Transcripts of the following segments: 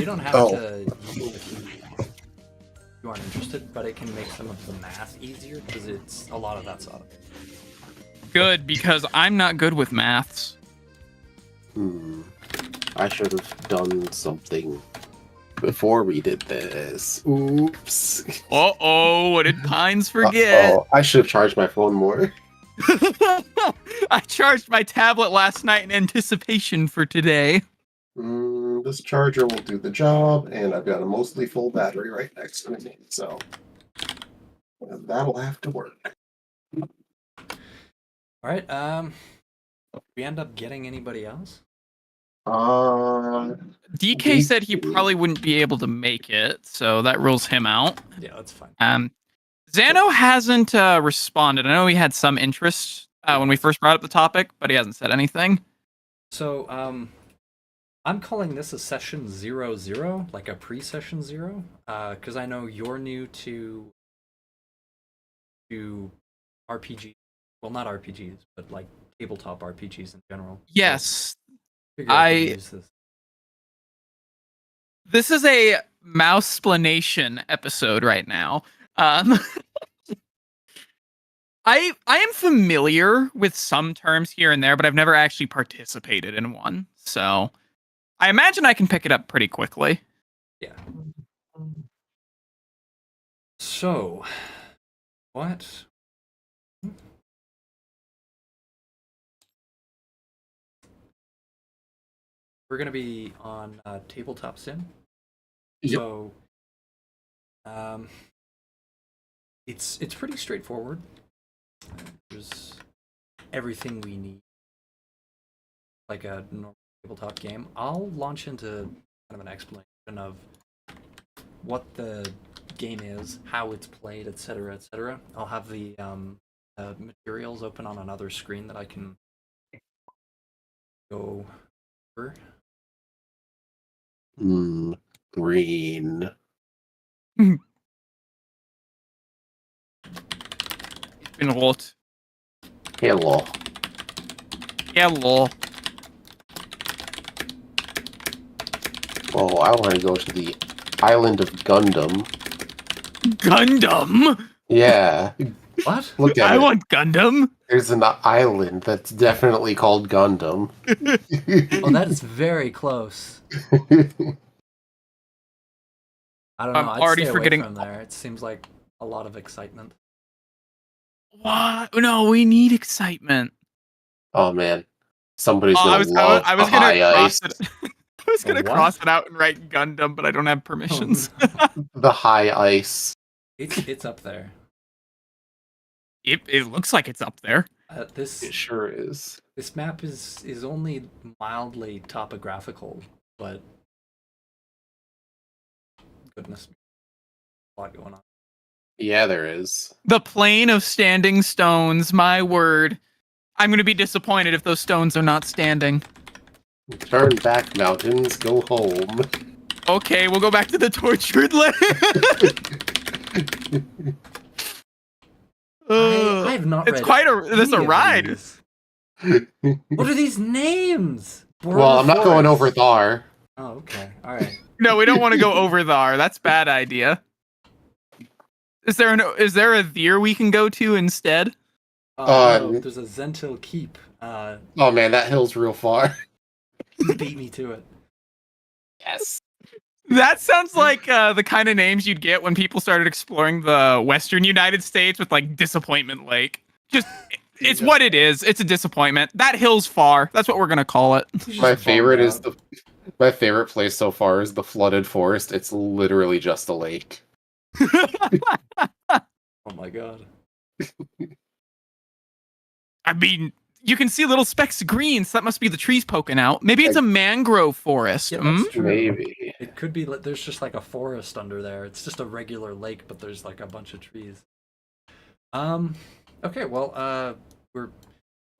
You don't have to yield if you aren't interested, but it can make some of the math easier because it's a lot of that's out of it. Good, because I'm not good with maths. I should have done something before we did this. Oops. Uh-oh, what did Pines forget? I should have charged my phone more. I charged my tablet last night in anticipation for today. This charger will do the job, and I've got a mostly full battery right next to me, so that'll have to work. Alright, we end up getting anybody else? DK said he probably wouldn't be able to make it, so that rules him out. Yeah, that's fine. Xano hasn't responded. I know he had some interest when we first brought up the topic, but he hasn't said anything. So, I'm calling this a session 00, like a pre-session 0, because I know you're new to RPG. Well, not RPGs, but like tabletop RPGs in general. Yes, So I use this. This is a mouse-splanation episode right now. I am familiar with some terms here and there, but I've never actually participated in one. So I imagine I can pick it up pretty quickly. Yeah. So, what? We're going to be on Tabletop Sim. Yep. So, it's pretty straightforward. There's everything we need, like a normal tabletop game. I'll launch into kind of an explanation of what the game is, how it's played, etc., etc. I'll have the materials open on another screen that I can go over. Green. In what? Hello. Hello. Oh, I want to go to the island of Gundam. Gundam? Yeah. What? Look at I it. want Gundam. There's an island that's definitely called Gundam. Oh, that is very close. I don't know. I'm I'd already stay away forgetting- from there. It seems like a lot of excitement. What? No, we need excitement. Oh man, somebody's Oh, gonna I was love gonna high cross ice. it. I was gonna What? cross it out and write Gundam, but I don't have permissions. The high ice. It's up there. It looks like it's up there. This It sure is. This map is only mildly topographical, but goodness me, a lot going on. Yeah, there is. The plain of standing stones, my word. I'm gonna be disappointed if those stones are not standing. Turn back, mountains. Go home. Okay, we'll go back to the tortured land. I have not It's read quite a any of ride. these. What are these names? Well, I'm not going over Thar. Oh, okay. All right. No, we don't want to go over there. That's a bad idea. Is there a Veer we can go to instead? No, there's a Zentil Keep. Oh man, that hill's real far. Beat me to it. Yes. That sounds like the kind of names you'd get when people started exploring the Western United States with like Disappointment Lake. Just, it's what it is. It's a disappointment. That hill's far. That's what we're gonna call it. My favorite is my favorite place so far is the flooded forest. It's literally just a lake. Oh my god. I mean, you can see little specks of green, so that must be the trees poking out. Maybe it's a mangrove forest. Yeah, that's true. Maybe. It could be. There's just like a forest under there. It's just a regular lake, but there's like a bunch of trees. Okay. Well, we're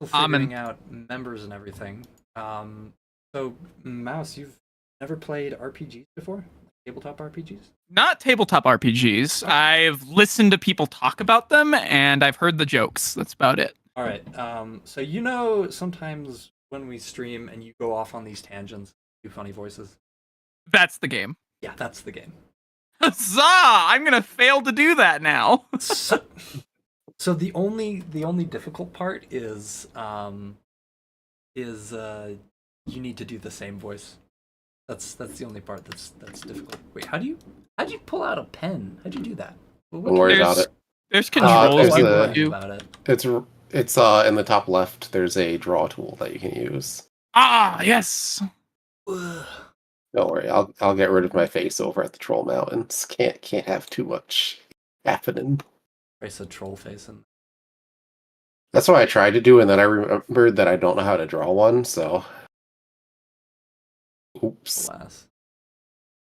still figuring out members and everything. So Mouse, you've never played RPGs before? Tabletop RPGs? Not tabletop RPGs. Okay. I've listened to people talk about them, and I've heard the jokes. That's about it. All right. So you know, sometimes when we stream and you go off on these tangents, do funny voices. That's the game. Yeah, that's the game. Huzzah! I'm gonna fail to do that now. So the only difficult part is you need to do the same voice. That's the only part that's difficult. Wait, how'd you pull out a pen? How'd you do that? Don't worry about it. There's controls there's you a- can do. about it. It's in the top left. There's a draw tool that you can use. Ah, yes. Ugh. Don't worry, I'll get rid of my face over at the Troll Mountains. Can't have too much happening. Trace a troll face and That's what I tried to do, and then I remembered that I don't know how to draw one. So, oops. alas.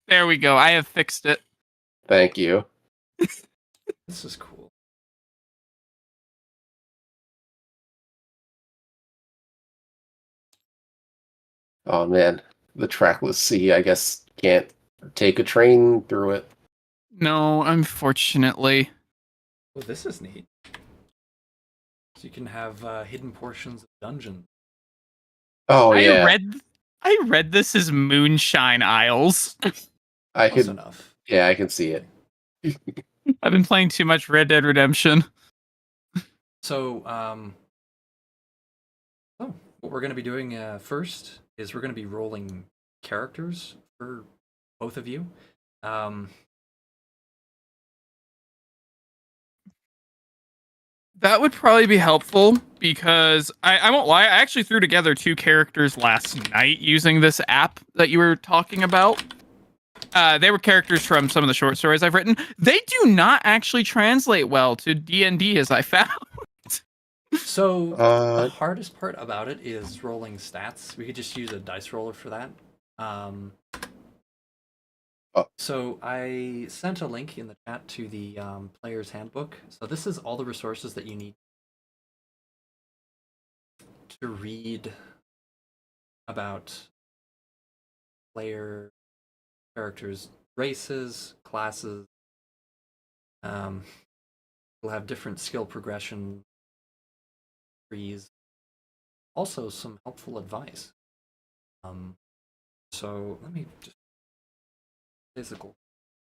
There we go. I have fixed it. Thank you. This is cool. Oh man, the trackless sea. I guess can't take a train through it. No, unfortunately. Well, this is neat. So you can have hidden portions of dungeon. Oh yeah, I read this as Moonshine Isles. I Close could. enough. Yeah, I can see it. I've been playing too much Red Dead Redemption. So, what we're going to be doing first is we're going to be rolling characters for both of you. That would probably be helpful because I won't lie, I actually threw together 2 characters last night using this app that you were talking about. They were characters from some of the short stories I've written. They do not actually translate well to D&D, as I found. So the hardest part about it is rolling stats. We could just use a dice roller for that. So I sent a link in the chat to the player's handbook. So this is all the resources that you need to read about player characters, races, classes. We'll have different skill progression trees. Also, some helpful advice. So let me just physical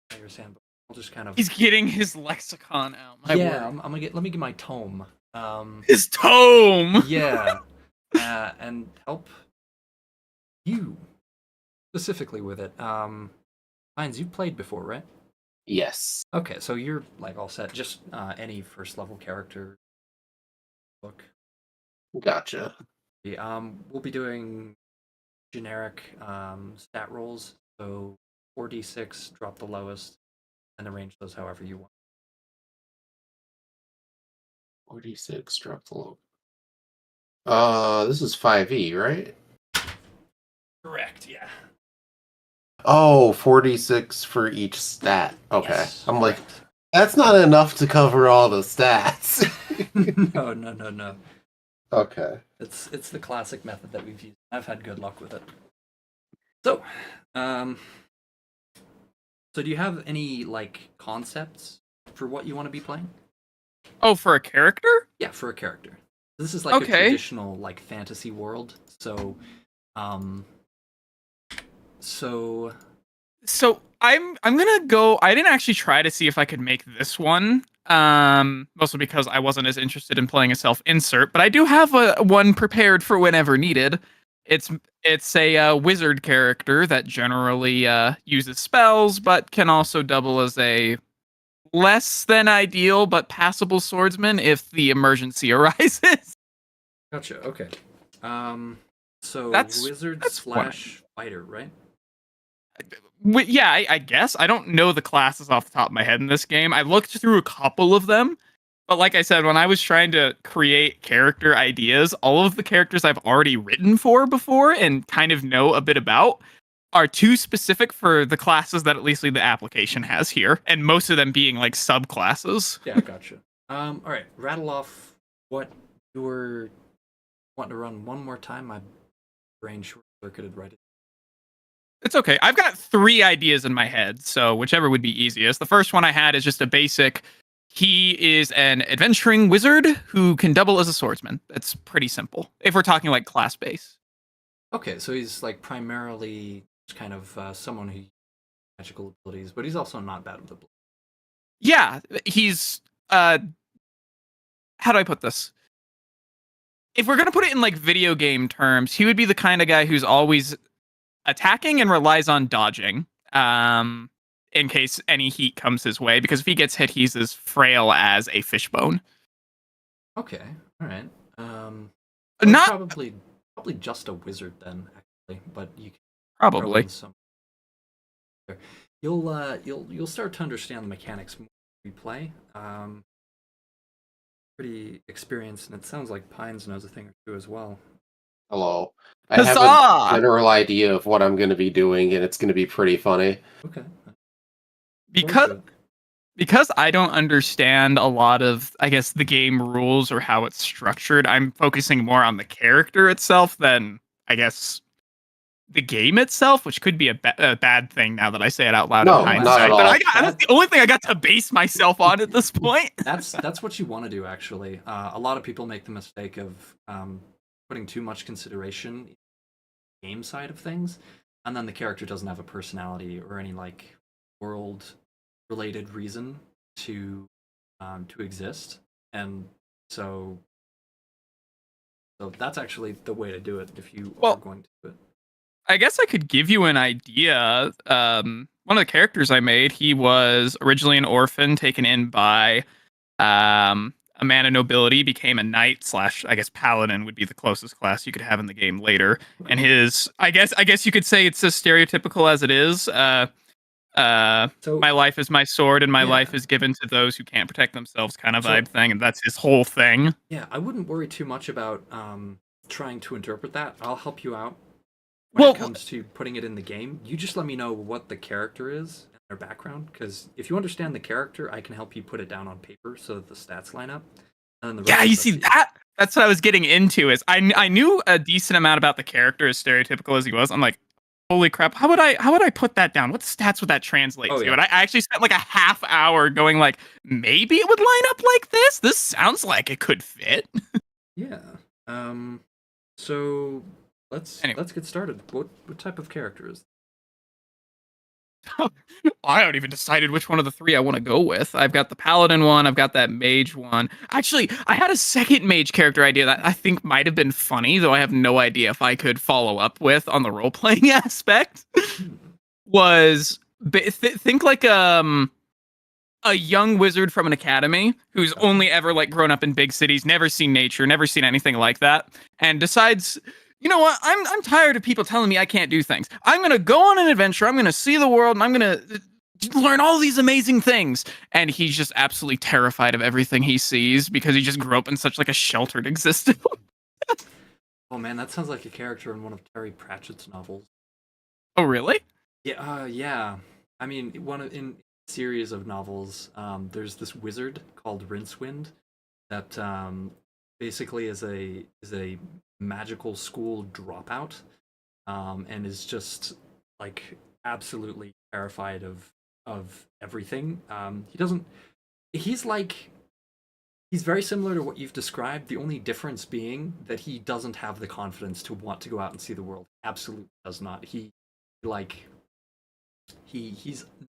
player's handbook. I'll just kind of. He's getting his lexicon out. My word. I'm gonna get. Let me get my tome. His tome. Yeah, and help you specifically with it. Hines, you've played before, right? Yes. Okay, so you're like all set. Just any first level character book. Gotcha. We'll be doing generic stat rolls. So 4d6, drop the lowest, and arrange those however you want. 46, drop the low. This is 5e, right? Correct, yeah. Oh, 46 for each stat. Okay. Yes, I'm like, correct. that's not enough to cover all the stats. No. Okay. It's the classic method that we've used. I've had good luck with it. So, so do you have any like concepts for what you want to be playing? Oh, for a character? Yeah, for a character. This is like a Okay. traditional like fantasy world. So, so I'm gonna go. I didn't actually try to see if I could make this one. Mostly because I wasn't as interested in playing a self-insert, but I do have one prepared for whenever needed. It's a wizard character that generally uses spells, but can also double as a less than ideal but passable swordsman if the emergency arises. gotcha. Okay. So That's wizard what slash fighter, right? Yeah, I guess. I don't know the classes off the top of my head in this game. I looked through a couple of them, but like I said, when I was trying to create character ideas, all of the characters I've already written for before and kind of know a bit about are too specific for the classes that at least the application has here, and most of them being like subclasses. Yeah, gotcha. All right, rattle off what you were wanting to run one more time. My brain short-circuited right. It's okay. I've got 3 ideas in my head, so whichever would be easiest. The first one I had is just a basic. He is an adventuring wizard who can double as a swordsman. That's pretty simple. If we're talking like class base. Okay, so he's like primarily Just kind of someone who magical abilities, but he's also not bad with the blade. Yeah, he's how do I put this? If we're gonna put it in like video game terms, he would be the kind of guy who's always attacking and relies on dodging. In case any heat comes his way, because if he gets hit, he's as frail as a fishbone. Okay, all right. Not probably just a wizard then, actually, but you can throw probably. in some. You'll start to understand the mechanics more as we play. Pretty experienced, and it sounds like Pines knows a thing or two as well. Hello. I have a Huzzah! general idea of what I'm going to be doing, and it's going to be pretty funny. Okay. Because I don't understand a lot of, I guess, the game rules or how it's structured, I'm focusing more on the character itself than, I guess, the game itself, which could be a bad thing now that I say it out loud No, in not hindsight. at all. But that's the only thing I got to base myself on at this point. That's what you want to do, actually. A lot of people make the mistake of putting too much consideration in the game side of things, and then the character doesn't have a personality or any like world-related reason to exist, and so that's actually the way to do it if you are going to do it. I guess I could give you an idea. One of the characters I made, he was originally an orphan taken in by a man of nobility, became a knight / I guess paladin would be the closest class you could have in the game later. Okay. And his, I guess you could say it's as stereotypical as it is. So my life is my sword, and my life is given to those who can't protect themselves, kind of vibe thing, and that's his whole thing. Yeah, I wouldn't worry too much about trying to interpret that. I'll help you out when it comes to putting it in the game. You just let me know what the character is and their background, because if you understand the character, I can help you put it down on paper so that the stats line up. And then the You see that? That's what I was getting into. Is I knew a decent amount about the character, as stereotypical as he was. I'm like, holy crap! How would I put that down? What stats would that translate to? Yeah. And I actually spent like a half hour going like, maybe it would line up like this. This sounds like it could fit. Yeah. So let's get started. What type of character is? I haven't even decided which one of the three I want to go with. I've got the paladin one. I've got that mage one. Actually, I had a second mage character idea that I think might have been funny, though I have no idea if I could follow up with on the role playing aspect. Was think like a young wizard from an academy who's only ever like grown up in big cities, never seen nature, never seen anything like that, and decides, you know what? I'm tired of people telling me I can't do things. I'm gonna go on an adventure. I'm gonna see the world, and I'm gonna learn all these amazing things. And he's just absolutely terrified of everything he sees because he just grew up in such like a sheltered existence. Oh man, that sounds like a character in one of Terry Pratchett's novels. Oh really? Yeah. Yeah. I mean, in a series of novels, there's this wizard called Rincewind that basically is a magical school dropout, and is just like absolutely terrified of everything. He's very similar to what you've described, the only difference being that he doesn't have the confidence to want to go out and see the world. Absolutely does not. He's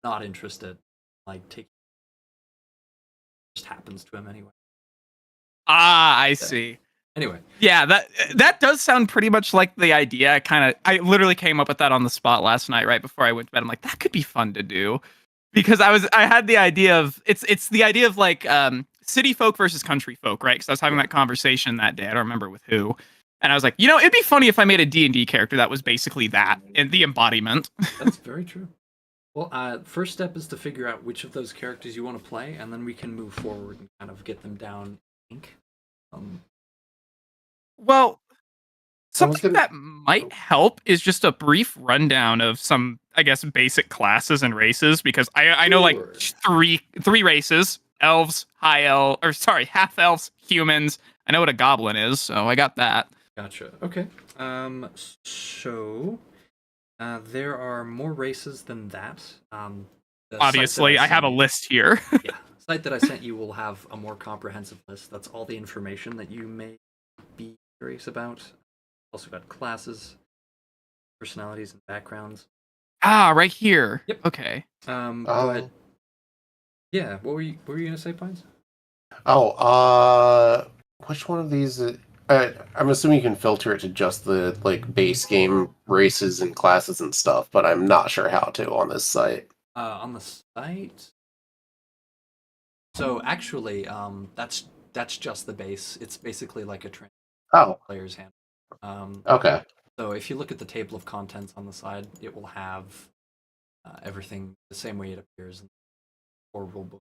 not interested, like taking, just happens to him anyway. I see. Anyway, yeah, that does sound pretty much like the idea. I literally came up with that on the spot last night, right before I went to bed. I'm like, that could be fun to do, because I had the idea of it's the idea of like city folk versus country folk, right? Because I was having that conversation that day. I don't remember with who, and I was like, it'd be funny if I made a D&D character that was basically that, in the embodiment. That's very true. Well, first step is to figure out which of those characters you want to play, and then we can move forward and kind of get them down in ink. Well, something that might help is just a brief rundown of some, I guess, basic classes and races, because I know like three races: elves, half elves, humans. I know what a goblin is, so I got that. Gotcha. Okay. So there are more races than that. Obviously, I have a list here. Yeah, the site that I sent you will have a more comprehensive list. That's all the information that you may be curious about. Also got classes, personalities, and backgrounds. Ah, right here. Yep. Okay. But yeah, what were you gonna say, Pines? Which one of these? I'm assuming you can filter it to just the like base game races and classes and stuff, but I'm not sure how to on this site. On the site. So actually, that's just the base. It's basically like a Oh, player's hand. okay. So if you look at the table of contents on the side, it will have everything the same way it appears in the core rulebook.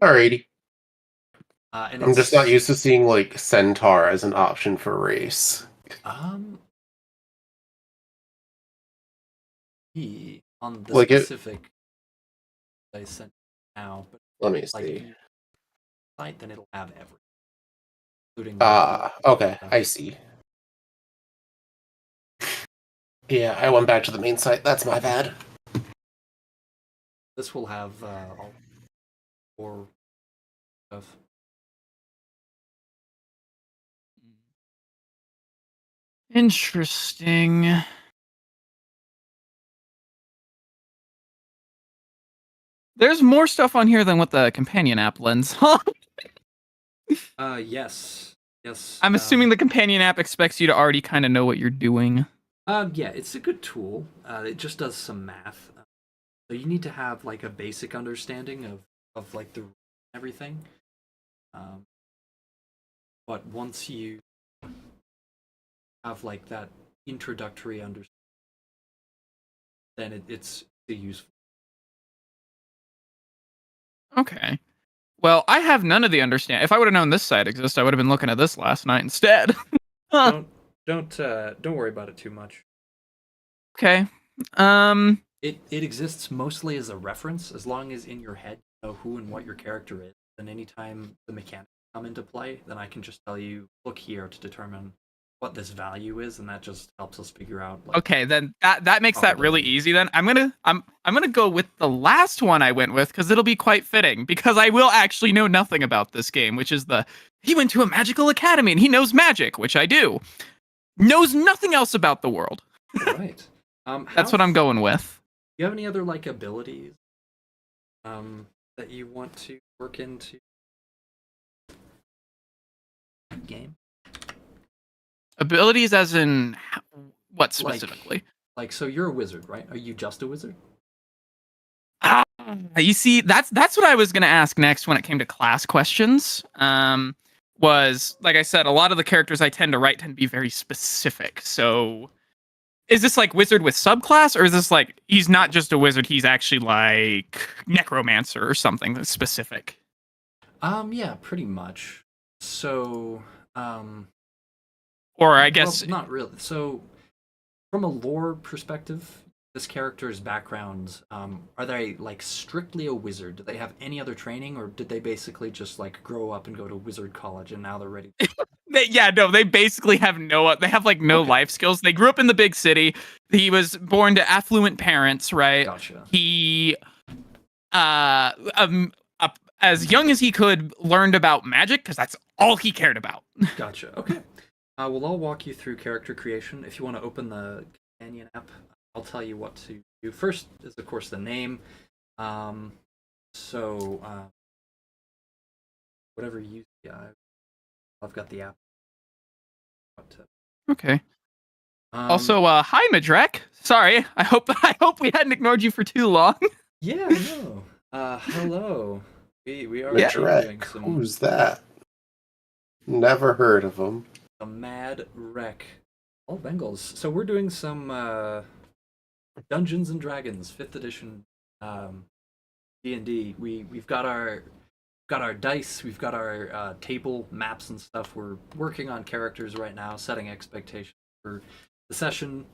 Alrighty. And I'm just not it's used to seeing like Centaur as an option for race. um on the Like it. specific I sent now, but Let me like see. in the site, then it'll have everything, including the Okay, stuff. I see. Yeah, I went back to the main site. That's my bad. This will have all four stuff. Interesting. There's more stuff on here than what the companion app lends, huh? Yes, yes. I'm assuming the companion app expects you to already kind of know what you're doing. Yeah, it's a good tool. It just does some math. So you need to have like a basic understanding of like the everything. Um, but once you have like that introductory understanding, then it's useful. Okay. Well, I have none of the understand. If I would have known this site exists, I would have been looking at this last night instead. Huh. Don't worry about it too much. Okay. It exists mostly as a reference, as long as in your head you know who and what your character is. And anytime the mechanics come into play, then I can just tell you, look here to determine what this value is, and that just helps us figure out. Like, Okay, then that makes that really easy. Then I'm gonna go with the last one I went with because it'll be quite fitting because I will actually know nothing about this game, which is he went to a magical academy and he knows magic, which I do. Knows nothing else about the world. Right. That's what I'm going with. Do you have any other like abilities that you want to work into the game? Abilities as in what specifically? Like so you're a wizard, right? Are you just a wizard? You see, that's what I was gonna ask next when it came to class questions. Was like I said, a lot of the characters I tend to write tend to be very specific. So is this like wizard with subclass, or is this like he's not just a wizard, he's actually like necromancer or something that's specific? Yeah, pretty much. So, Or I guess well, not really. So, from a lore perspective, this character's background, are they like strictly a wizard? Do they have any other training, or did they basically just like grow up and go to wizard college and now they're ready? they basically have they have like no life skills. They grew up in the big city. He was born to affluent parents, right? Gotcha. He as young as he could learned about magic because that's all he cared about. Gotcha. Okay. Well, I'll walk you through character creation. If you want to open the companion app, I'll tell you what to do. First is, of course, the name. So, whatever you see, I've got the app. Okay. Also, hi Madrek. Sorry, I hope we hadn't ignored you for too long. Yeah, no. Hello. We are Madrek. Who's that? Never heard of him. A mad wreck. All Bengals. So we're doing some Dungeons and Dragons 5th edition D&D. We've got our dice, we've got our table maps and stuff. We're working on characters right now, setting expectations for the session,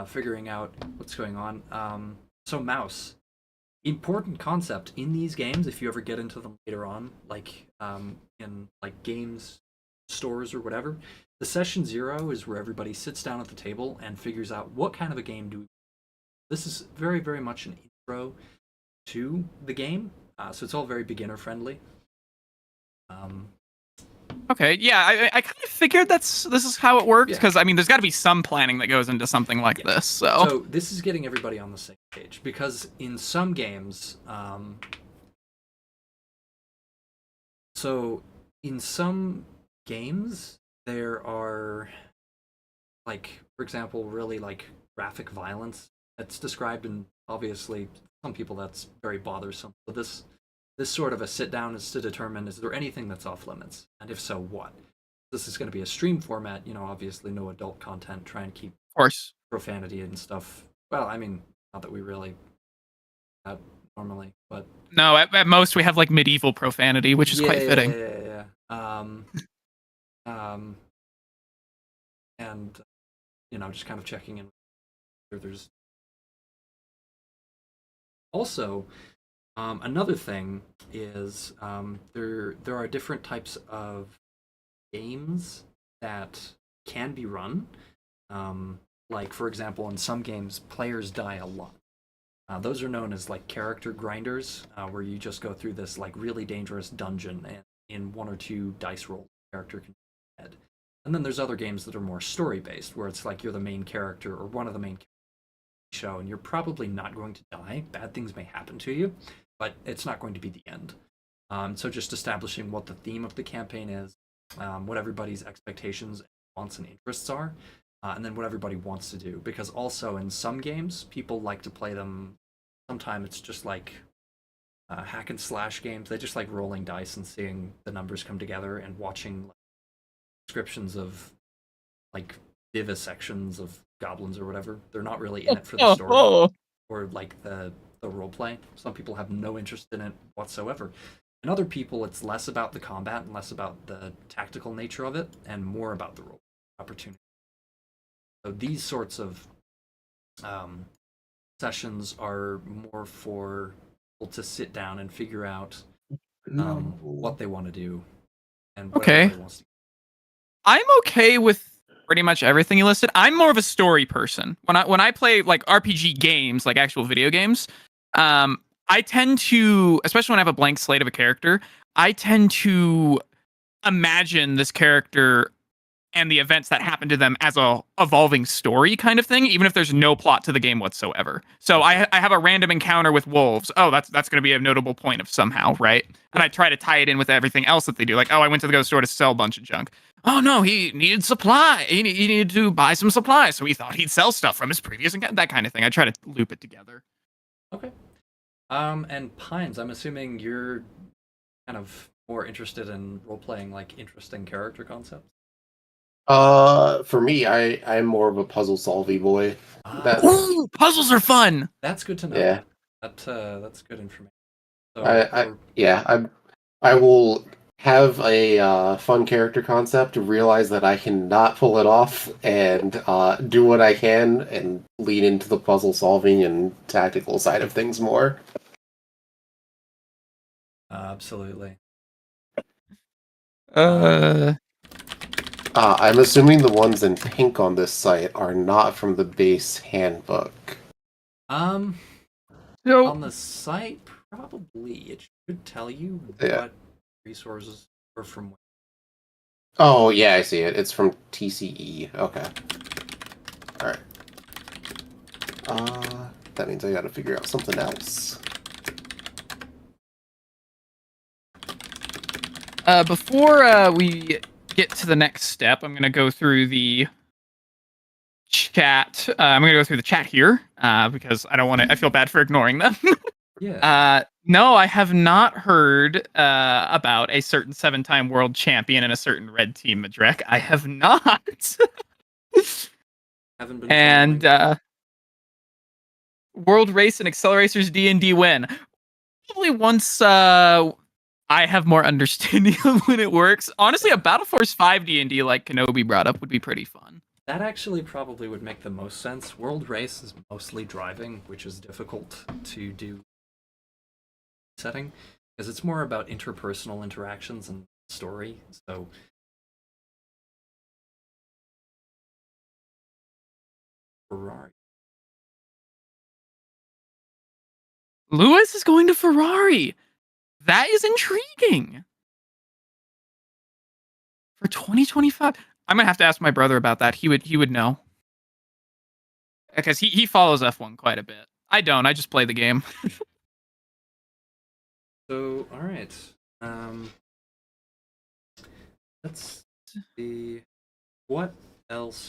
figuring out what's going on. So mouse, important concept in these games. If you ever get into them later on, like in like games stores or whatever, the session 0 is where everybody sits down at the table and figures out what kind of a game do we. This is very, very much an intro to the game, so it's all very beginner friendly. Okay, yeah, I kind of figured this is how it worked, Yeah. because I mean, there's got to be some planning that goes into something like Yeah. this. So So this is getting everybody on the same page because in some games, so in some games there are like, for example, really like graphic violence that's described, and obviously some people that's very bothersome. So this sort of a sit down is to determine, is there anything that's off limits, and if so, what. This is going to be a stream format, obviously no adult content, try and keep of course, profanity and stuff. Well, I mean, not that we really normally, but no. At most, we have like medieval profanity, which is quite fitting. yeah. Um, and just kind of checking in. There's also another thing is there are different types of games that can be run. Like for example, in some games, players die a lot. Those are known as like character grinders, where you just go through this like really dangerous dungeon, and in one or two dice rolls, the character can be dead. And then there's other games that are more story based, where it's like you're the main character or one of the main characters of the show, and you're probably not going to die. Bad things may happen to you, but it's not going to be the end. So just establishing what the theme of the campaign is, what everybody's expectations, wants, and interests are, and then what everybody wants to do. Because also in some games, people like to play them. Sometimes it's just like hack and slash games. They just like rolling dice and seeing the numbers come together and watching like, descriptions of like vivisections of goblins or whatever. They're not really in it for the story or like the role play. Some people have no interest in it whatsoever. And other people, it's less about the combat and less about the tactical nature of it, and more about the role opportunity. So these sorts of sessions are more for people to sit down and figure out what they want to do and what Okay. everybody wants to do. I'm okay with pretty much everything you listed. I'm more of a story person. When I play like RPG games, like actual video games, I tend to, especially when I have a blank slate of a character, I tend to imagine this character and the events that happen to them as a evolving story kind of thing, even if there's no plot to the game whatsoever. So I have a random encounter with wolves. Oh, that's going to be a notable point of somehow, right? And I try to tie it in with everything else that they do. Like, oh, I went to the ghost store to sell a bunch of junk. Oh no, he needed supply. He needed to buy some supplies, so he thought he'd sell stuff from his previous encounter. That kind of thing. I try to loop it together. Okay. And Pines, I'm assuming you're kind of more interested in role playing like interesting character concepts. For me, I'm more of a puzzle solving boy. That Ooh, puzzles are fun. That's good to know. Yeah. That's good information. So I will have a fun character concept, realize that I cannot pull it off, and do what I can, and lean into the puzzle solving and tactical side of things more. absolutely. I'm assuming the ones in pink on this site are not from the base handbook. So On the site, probably it should tell you Yeah. what resources are from. Oh, yeah, I see it. It's from TCE. Okay. Alright. That means I gotta figure out something else. Before we get to the next step, I'm going to go through the chat. I'm going to go through the chat here because I don't want to. I feel bad for ignoring them. Yeah. No, I have not heard about a certain 7-time world champion and a certain red team, Madrek. I have not. Haven't been. And World Race and Acceleracers D&D win. Probably once I have more understanding of when it works. Honestly, a Battle Force 5 D&D like Kenobi brought up would be pretty fun. That actually probably would make the most sense. World Race is mostly driving, which is difficult to do setting, because it's more about interpersonal interactions and story. So Ferrari. Lewis is going to Ferrari. That is intriguing. For 2025, I'm gonna have to ask my brother about that. He would know because he follows F1 quite a bit. I don't. I just play the game. So, all right. Let's see what else